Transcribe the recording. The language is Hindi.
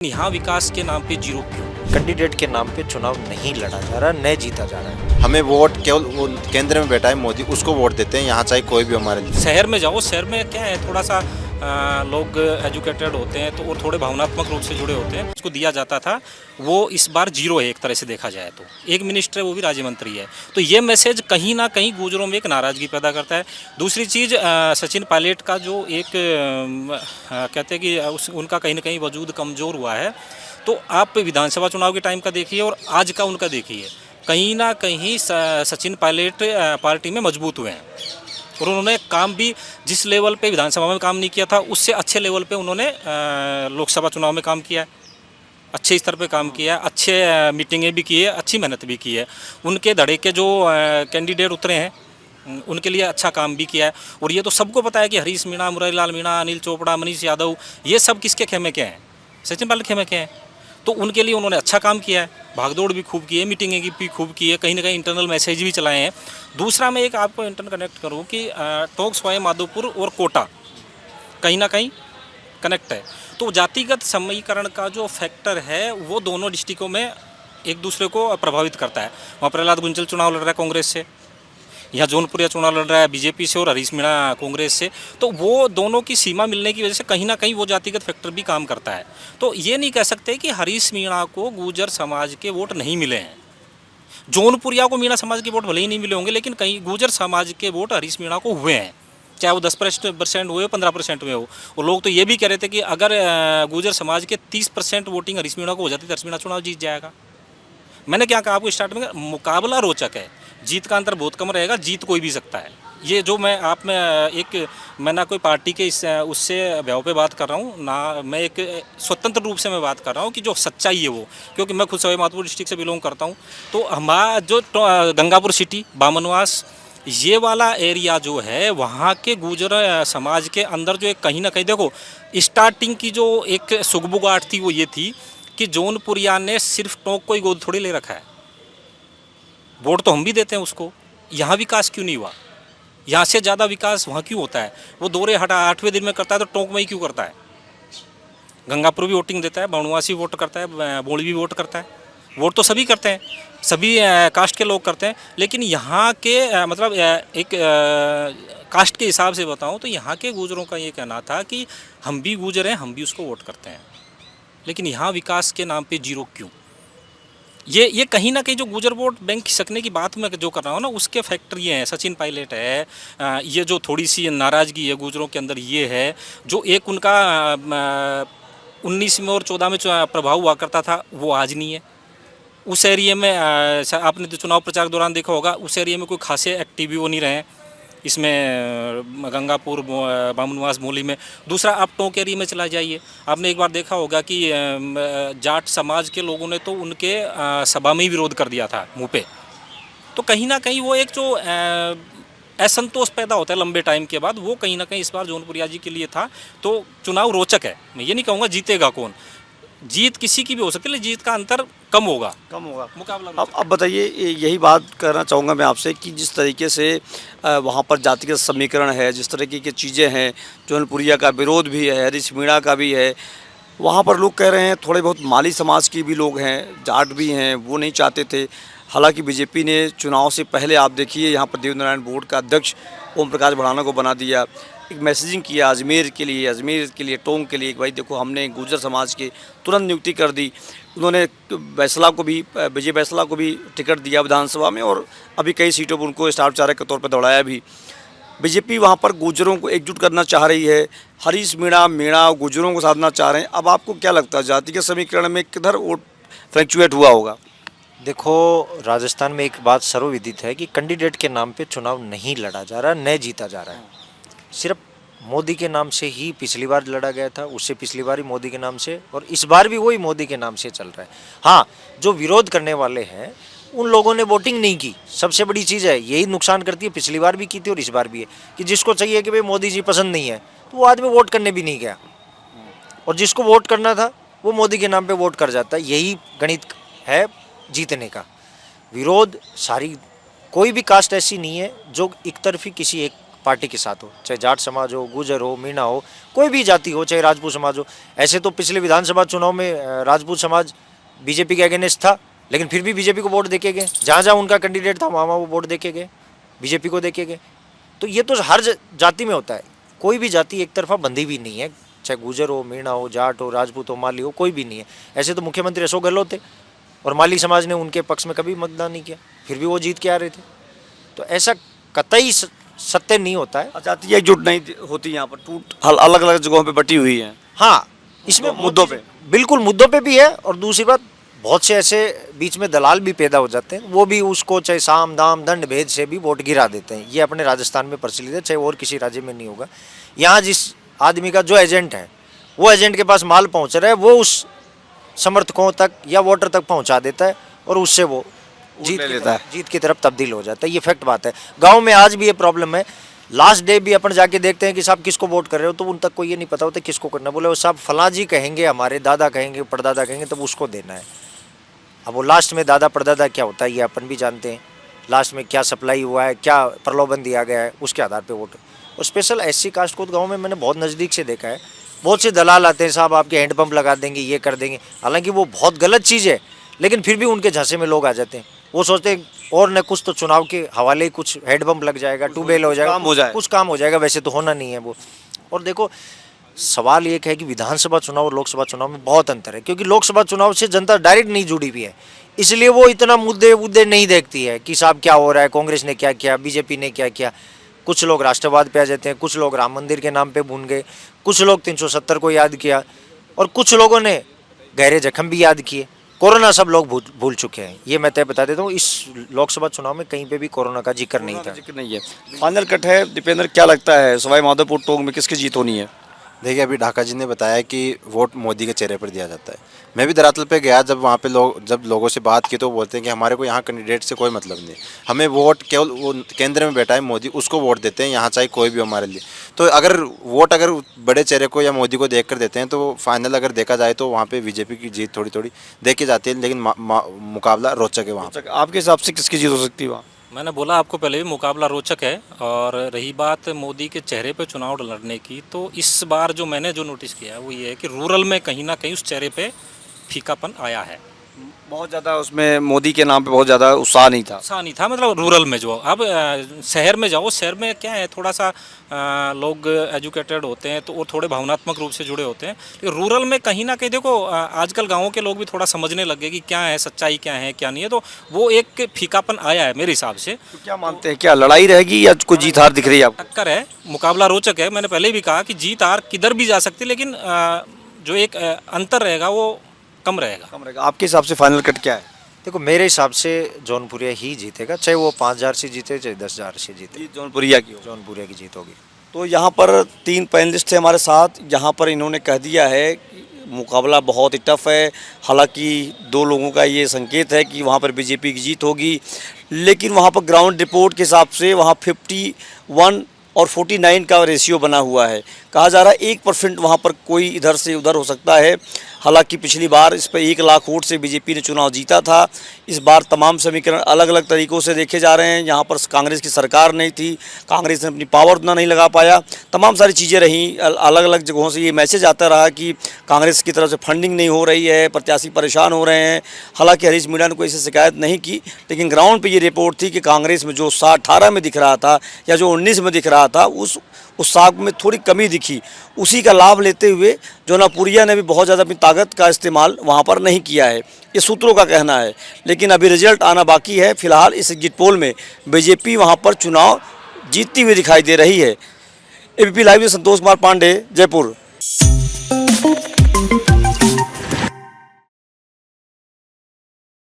यहाँ विकास के नाम पे जीरो क्यों? कैंडिडेट के नाम पे चुनाव नहीं लड़ा जा रहा, न जीता जा रहा है। हमें वोट केवल वो केंद्र में बैठा है मोदी, उसको वोट देते हैं। यहाँ चाहे कोई भी हमारे लिए। शहर में जाओ, शहर में क्या है, थोड़ा सा लोग एजुकेटेड होते हैं तो और थोड़े भावनात्मक रूप से जुड़े होते हैं। उसको दिया जाता था, वो इस बार जीरो है एक तरह से देखा जाए तो। एक मिनिस्टर है, वो भी राज्य मंत्री है। तो ये मैसेज कहीं ना कहीं गुजरों में एक नाराज़गी पैदा करता है। दूसरी चीज़, सचिन पायलट का जो एक कहते हैं कि उनका कहीं ना कहीं वजूद कमज़ोर हुआ है। तो आप विधानसभा चुनाव के टाइम का देखिए और आज का उनका देखिए, कहीं ना कहीं सचिन पायलट पार्टी में मजबूत हुए हैं और उन्होंने काम भी जिस लेवल पे विधानसभा में काम नहीं किया था, उससे अच्छे लेवल पे उन्होंने लोकसभा चुनाव में काम किया है। अच्छे स्तर पे काम किया है, अच्छे मीटिंगें भी की है, अच्छी मेहनत भी की है। उनके धड़े के जो कैंडिडेट उतरे हैं, उनके लिए अच्छा काम भी किया है। और ये तो सबको पता है कि हरीश मीणा, मुरलीलाल मीणा, अनिल चोपड़ा, मनीष यादव, ये सब किसके खेमे के हैं? सचिन पायलट खेमे के हैं। तो उनके लिए उन्होंने अच्छा काम किया है, भागदौड़ भी खूब की है, मीटिंगें भी खूब की है, कहीं ना कहीं इंटरनल मैसेज भी चलाए हैं। दूसरा, मैं एक आपको इंटरन कनेक्ट करूँ कि टोंक, सवाई माधोपुर और कोटा कहीं ना कहीं कनेक्ट है। तो जातिगत समीकरण का जो फैक्टर है वो दोनों डिस्ट्रिक्टों में एक दूसरे को प्रभावित करता है। वहाँ प्रहलाद गुंजल चुनाव लड़ रहा है कांग्रेस से, यहाँ जौनपुरिया चुनाव लड़ रहा है बीजेपी से और हरीश मीणा कांग्रेस से। तो वो दोनों की सीमा मिलने की वजह से कहीं ना कहीं वो जातिगत फैक्टर भी काम करता है। तो ये नहीं कह सकते कि हरीश मीणा को गुर्जर समाज के वोट नहीं मिले हैं। जौनपुरिया को मीणा समाज के वोट भले ही नहीं मिले होंगे, लेकिन कहीं गुर्जर समाज के वोट हरीश मीणा को हुए हैं, चाहे वो 10% हुए हो, 15% हुए हो। और लोग तो ये भी कह रहे थे कि अगर गुर्जर समाज के 30% वोटिंग हरीश मीणा को हो जाती तो हरीश मीणा चुनाव जीत जाएगा। मैंने क्या कहा आपको स्टार्ट में, मुकाबला रोचक है, जीत का अंतर बहुत कम रहेगा, जीत कोई भी सकता है। ये जो मैं ना कोई पार्टी के उससे भाव पे बात कर रहा हूँ ना, मैं एक स्वतंत्र रूप से मैं बात कर रहा हूँ कि जो सच्चाई है वो, क्योंकि मैं खुद सवाई माधोपुर डिस्ट्रिक्ट से बिलोंग करता हूँ। तो हमारा जो गंगापुर सिटी, बामनवास, ये वाला एरिया जो है, वहाँ के गुर्जर समाज के अंदर जो एक कहीं ना कहीं देखो, स्टार्टिंग की जो एक सुगबुगाहट थी वो ये थी कि जौनपुरिया ने सिर्फ टोंक को ही गोद थोड़ी ले रखा है, वोट तो हम भी देते हैं उसको। यहाँ विकास क्यों नहीं हुआ? यहाँ से ज़्यादा विकास वहाँ क्यों होता है? वो दौरे 8वें दिन में करता है तो टोंक में ही क्यों करता है? गंगापुर भी वोटिंग देता है, बाणुवासी वोट करता है, बोली भी वोट करता है, वोट तो सभी करते हैं, सभी कास्ट के लोग करते हैं। लेकिन यहाँ के मतलब एक कास्ट के हिसाब से बताऊँ तो यहाँ के गुर्जरों का ये कहना था कि हम भी गुर्जर हैं, हम भी उसको वोट करते हैं। लेकिन यहाँ विकास के नाम पे जीरो क्यों? ये कहीं ना कहीं जो गुर्जर वोट बैंक खिसकने की बात मैं जो कर रहा हूँ ना, उसके फैक्टर ये हैं। सचिन पायलट है, ये जो थोड़ी सी नाराज़गी है गुर्जरों के अंदर, ये है जो एक उनका 19 में और 14 में प्रभाव हुआ करता था, वो आज नहीं है। उस एरिया में आपने तो चुनाव प्रचार के दौरान देखा होगा, उस एरिया में कोई खासे एक्टिव भी वो नहीं रहे हैं। इसमें गंगापुर, बामनवास, मोली में। दूसरा, आप टोंक एरिया में चला जाइए, आपने एक बार देखा होगा कि जाट समाज के लोगों ने तो उनके सभा में ही विरोध कर दिया था मुंह पे। तो कहीं ना कहीं वो एक जो असंतोष पैदा होता है लंबे टाइम के बाद, वो कहीं ना कहीं इस बार जौनपुरिया जी के लिए था। तो चुनाव रोचक है, मैं ये नहीं कहूँगा जीतेगा कौन, जीत किसी की भी हो सकती है, लेकिन जीत का अंतर कम होगा मुकाबला। अब बताइए, यही बात करना चाहूँगा मैं आपसे कि जिस तरीके से वहाँ पर जातिगत समीकरण है, जिस तरीके की चीज़ें हैं, जौनपुरिया का विरोध भी है, हरीश मीणा का भी है, वहाँ पर लोग कह रहे हैं, थोड़े बहुत माली समाज के भी लोग हैं, जाट भी हैं, वो नहीं चाहते थे। हालांकि बीजेपी ने चुनाव से पहले आप देखिए यहाँ पर देवनारायण बोर्ड का अध्यक्ष ओम प्रकाश भड़ाना को बना दिया, एक मैसेजिंग किया अजमेर के लिए, टोंक के लिए कि भाई देखो हमने गुर्जर समाज की तुरंत नियुक्ति कर दी। उन्होंने विजय बैसला को भी टिकट दिया विधानसभा में, और अभी कई सीटों पर उनको स्टार प्रचारक के तौर पर दौड़ाया भी। बीजेपी वहाँ पर गुर्जरों को एकजुट करना चाह रही है, हरीश मीणा गुर्जरों को साधना चाह रहे हैं। अब आपको क्या लगता है, जातिगत समीकरण में किधर वोट फ्लक्चुएट हुआ होगा? देखो, राजस्थान में एक बात सर्वविदित है कि कैंडिडेट के नाम पे चुनाव नहीं लड़ा जा रहा, न जीता जा रहा है। सिर्फ मोदी के नाम से ही पिछली बार लड़ा गया था, उससे पिछली बार ही मोदी के नाम से, और इस बार भी वही मोदी के नाम से चल रहा है। हाँ, जो विरोध करने वाले हैं उन लोगों ने वोटिंग नहीं की, सबसे बड़ी चीज़ है, यही नुकसान करती है। पिछली बार भी की थी और इस बार भी है कि जिसको चाहिए कि भाई मोदी जी पसंद नहीं है, तो वो आदमी वोट करने भी नहीं गया, और जिसको वोट करना था वो मोदी के नाम पे वोट कर जाता है। यही गणित है जीतने का। विरोध कोई भी कास्ट ऐसी नहीं है जो एक तरफी किसी एक पार्टी के साथ हो, चाहे जाट समाज हो, गुजर हो, मीणा हो, कोई भी जाति हो, चाहे राजपूत समाज हो। ऐसे तो पिछले विधानसभा चुनाव में राजपूत समाज बीजेपी के अगेंस्ट था, लेकिन फिर भी बीजेपी को वोट देके गए। जहाँ जहाँ उनका कैंडिडेट था वहाँ वहाँ वो वोट देके गए, बीजेपी को देके गए। तो ये तो हर जाति में होता है, कोई भी जाति एक तरफा बंधी भी नहीं है, चाहे गुजर हो, मीणा हो, जाट हो, राजपूत हो, माली हो, कोई भी नहीं है। ऐसे तो मुख्यमंत्री अशोक गहलोत थे और माली समाज ने उनके पक्ष में कभी मतदान नहीं किया, फिर भी वो जीत के आ रहे थे। तो ऐसा कतई सत्य नहीं होता है। जातीय एकजुट नहीं होती, यहाँ पर टूट अलग अलग जगहों पे बटी हुई है। हाँ, इसमें मुद्दों पे बिल्कुल मुद्दों पे भी है। और दूसरी बात, बहुत से ऐसे बीच में दलाल भी पैदा हो जाते हैं, वो भी उसको चाहे साम दाम दंड भेद से भी वोट गिरा देते हैं। ये अपने राजस्थान में प्रचलित है, चाहे और किसी राज्य में नहीं होगा। यहाँ जिस आदमी का जो एजेंट है, वो एजेंट के पास माल पहुँच रहा है, वो उस समर्थकों तक या वोटर तक पहुँचा देता है और उससे वो जीत की तरफ तब्दील हो जाता है। ये फैक्ट बात है। गाँव में आज भी ये प्रॉब्लम है। लास्ट डे भी अपन जाके देखते हैं कि साहब किसको वोट कर रहे हो, तो उन तक को ये नहीं पता होता किसको करना। बोले वो साहब फलां जी कहेंगे, हमारे दादा कहेंगे, परदादा कहेंगे, तब उसको देना है। अब वो लास्ट में दादा परदादा क्या होता है ये अपन भी जानते हैं। लास्ट में क्या सप्लाई हुआ है, क्या प्रलोभन दिया गया है, उसके आधार पर वोट। और स्पेशल SC कास्ट को गाँव में मैंने बहुत नज़दीक से देखा है। बहुत से दलाल आते हैं, साहब आपके हैंडपम्प लगा देंगे, ये कर देंगे। हालांकि वो बहुत गलत चीज़ है, लेकिन फिर भी उनके झांसे में लोग आ जाते हैं। वो सोचते हैं और न कुछ तो चुनाव के हवाले कुछ हैंडपम्प लग जाएगा, ट्यूबवेल हो जाएगा, कुछ काम हो जाएगा। वैसे तो होना नहीं है वो। और देखो, सवाल ये है कि विधानसभा चुनाव और लोकसभा चुनाव में बहुत अंतर है, क्योंकि लोकसभा चुनाव से जनता डायरेक्ट नहीं जुड़ी हुई है, इसलिए वो इतना मुद्दे नहीं देखती है कि साहब क्या हो रहा है, कांग्रेस ने क्या किया, बीजेपी ने क्या किया। कुछ लोग राष्ट्रवाद पे आ जाते हैं, कुछ लोग राम मंदिर के नाम पे भून गए, कुछ लोग 370 को याद किया, और कुछ लोगों ने गहरे जख्म भी याद किए। कोरोना सब लोग भूल चुके हैं। ये मैं तय बता देता हूँ, इस लोकसभा चुनाव में कहीं पे भी कोरोना का जिक्र नहीं था। जिक्र नहीं है। फाइनल कट है दीपेंद्र, क्या लगता है सवाई माधोपुर टोंक में किसकी जीत होनी है? देखिए, अभी ढाका जी ने बताया कि वोट मोदी के चेहरे पर दिया जाता है। मैं भी धरातल पे गया, जब वहाँ पे जब लोगों से बात की तो वो बोलते हैं कि हमारे को यहाँ कैंडिडेट से कोई मतलब नहीं, हमें वोट केवल वो केंद्र में बैठा है मोदी, उसको वोट देते हैं, यहाँ चाहे कोई भी हो हमारे लिए। तो अगर वोट अगर बड़े चेहरे को या मोदी को देख कर देते हैं तो फाइनल अगर देखा जाए तो वहाँ पे बीजेपी की जीत थोड़ी थोड़ी देखी जाती है, लेकिन मुकाबला रोचक है वहाँ। आपके हिसाब से किसकी जीत हो सकती है वहाँ? मैंने बोला आपको पहले भी, मुकाबला रोचक है। और रही बात मोदी के चेहरे पे चुनाव लड़ने की, तो इस बार जो मैंने नोटिस किया है वो ये है कि रूरल में कहीं ना कहीं उस चेहरे पे फीकापन आया है। बहुत ज़्यादा उसमें मोदी के नाम पे बहुत ज़्यादा उत्साह नहीं था। मतलब रूरल में जो अब शहर में जाओ, शहर में क्या है, थोड़ा सा लोग एजुकेटेड होते हैं तो वो थोड़े भावनात्मक रूप से जुड़े होते हैं। लेकिन रूरल में कहीं ना कहीं देखो, आजकल गाँवों के लोग भी थोड़ा समझने लग गए कि क्या है सच्चाई, क्या है क्या नहीं है, तो वो एक फीकापन आया है मेरे हिसाब से। तो क्या मानते हैं, क्या लड़ाई रहेगी या कोई जीत हार दिख रही है आपको? टक्कर है, मुकाबला रोचक है। मैंने पहले भी कहा कि जीत हार किधर भी जा सकती है, लेकिन जो एक अंतर रहेगा वो कम रहेगा। आपके हिसाब से फाइनल कट क्या है? देखो, मेरे हिसाब से जौनपुरिया ही जीतेगा, चाहे वो 5000 से जीते चाहे 10,000 से जीते। जौनपुरिया की की जीत होगी। तो यहाँ पर 3 पैनलिस्ट थे हमारे साथ। यहाँ पर इन्होंने कह दिया है कि मुकाबला बहुत ही टफ है। हालांकि 2 लोगों का ये संकेत है कि वहाँ पर बीजेपी की जीत होगी, लेकिन वहाँ पर ग्राउंड रिपोर्ट के हिसाब से वहाँ 51 और 49 का रेशियो बना हुआ है। कहा जा रहा है 1% वहाँ पर कोई इधर से उधर हो सकता है। हालांकि पिछली बार इस पर 1 लाख वोट से बीजेपी ने चुनाव जीता था। इस बार तमाम समीकरण अलग अलग तरीक़ों से देखे जा रहे हैं। यहाँ पर कांग्रेस की सरकार नहीं थी, कांग्रेस ने अपनी पावर उतना नहीं लगा पाया, तमाम सारी चीज़ें रहीं। अलग अलग जगहों से ये मैसेज आता रहा कि कांग्रेस की तरफ से फंडिंग नहीं हो रही है, प्रत्याशी परेशान हो रहे हैं। हालांकि हरीश मीणा ने कोई ऐसी शिकायत नहीं की, लेकिन ग्राउंड पर ये रिपोर्ट थी कि कांग्रेस में जो 18 में दिख रहा था या जो 19 में दिख रहा था, उस साख में थोड़ी कमी दिखी। उसी का लाभ लेते हुए जौनपुरिया ने भी बहुत ज़्यादा अपनी ताकत का इस्तेमाल वहाँ पर नहीं किया है, ये सूत्रों का कहना है। लेकिन अभी रिजल्ट आना बाकी है। फिलहाल इस एग्जिट पोल में बीजेपी वहाँ पर चुनाव जीतती हुई दिखाई दे रही है। एबीपी लाइव में संतोष कुमार पांडे, जयपुर।